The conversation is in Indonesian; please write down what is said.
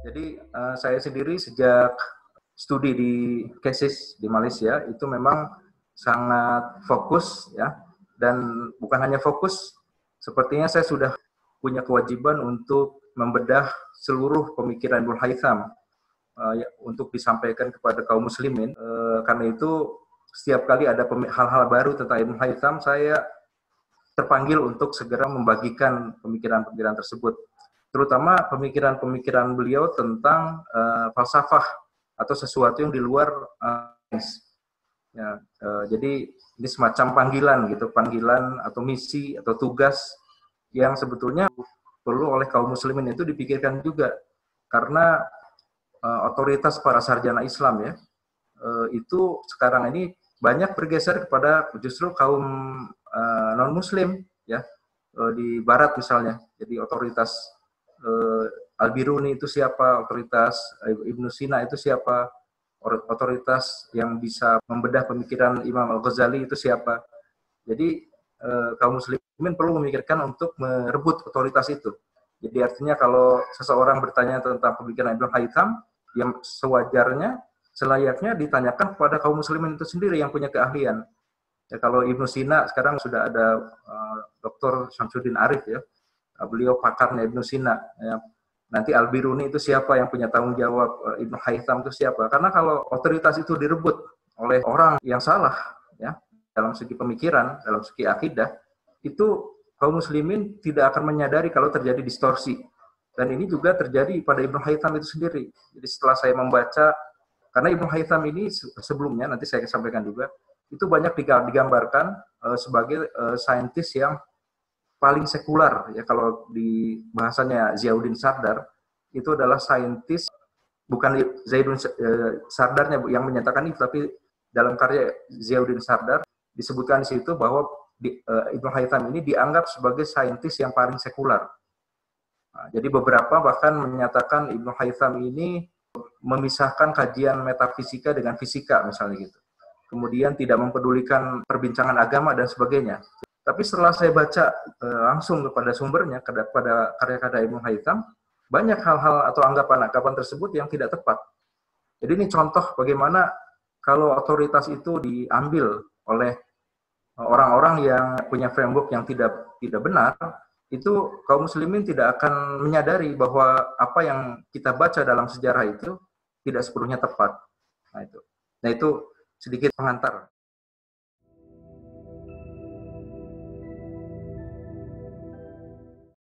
Jadi saya sendiri sejak studi di KSIS di Malaysia itu memang sangat fokus ya, dan bukan hanya fokus, sepertinya saya sudah punya kewajiban untuk membedah seluruh pemikiran Ibnu Haytham ya, untuk disampaikan kepada kaum muslimin. Karena itu setiap kali ada hal-hal baru tentang Ibnu Haytham, saya terpanggil untuk segera membagikan pemikiran-pemikiran tersebut, terutama pemikiran-pemikiran beliau tentang falsafah atau sesuatu yang di luar ya, jadi ini semacam panggilan gitu, panggilan atau misi atau tugas yang sebetulnya perlu oleh kaum muslimin itu dipikirkan juga, karena otoritas para sarjana Islam ya itu sekarang ini banyak bergeser kepada justru kaum non Muslim ya, di Barat misalnya. Jadi otoritas Al-Biruni itu siapa, otoritas Ibnu Sina itu siapa, otoritas yang bisa membedah pemikiran Imam Al-Ghazali itu siapa. Jadi kaum muslimin perlu memikirkan untuk merebut otoritas itu. Jadi artinya kalau seseorang bertanya tentang pemikiran Ibnu Haytham, yang sewajarnya, selayaknya ditanyakan kepada kaum muslimin itu sendiri yang punya keahlian. Ya, kalau Ibnu Sina sekarang sudah ada Dr. Syamsuddin Arif ya, beliau pakarnya Ibnu Sina. Ya. Nanti Al-Biruni itu siapa yang punya tanggung jawab, Ibnu Haytham itu siapa? Karena kalau otoritas itu direbut oleh orang yang salah, ya, dalam segi pemikiran, dalam segi akidah, itu kaum muslimin tidak akan menyadari kalau terjadi distorsi. Dan ini juga terjadi pada Ibnu Haytham itu sendiri. Jadi setelah saya membaca, karena Ibnu Haytham ini sebelumnya, nanti saya sampaikan juga, itu banyak digambarkan sebagai saintis yang paling sekular ya, kalau di bahasanya Ziauddin Sardar itu adalah saintis, bukan Zaidun Sardarnya yang menyatakan itu, tapi dalam karya Ziauddin Sardar disebutkan di situ bahwa Ibnu Haytham ini dianggap sebagai saintis yang paling sekular. Nah, jadi beberapa bahkan menyatakan Ibnu Haytham ini memisahkan kajian metafisika dengan fisika misalnya gitu. Kemudian tidak mempedulikan perbincangan agama dan sebagainya. Tapi setelah saya baca langsung kepada sumbernya, kepada karya-karya Ibnu Haytham, banyak hal-hal atau anggapan-anggapan tersebut yang tidak tepat. Jadi ini contoh bagaimana kalau otoritas itu diambil oleh orang-orang yang punya framework yang tidak benar, itu kaum muslimin tidak akan menyadari bahwa apa yang kita baca dalam sejarah itu tidak sepenuhnya tepat. Nah itu sedikit pengantar.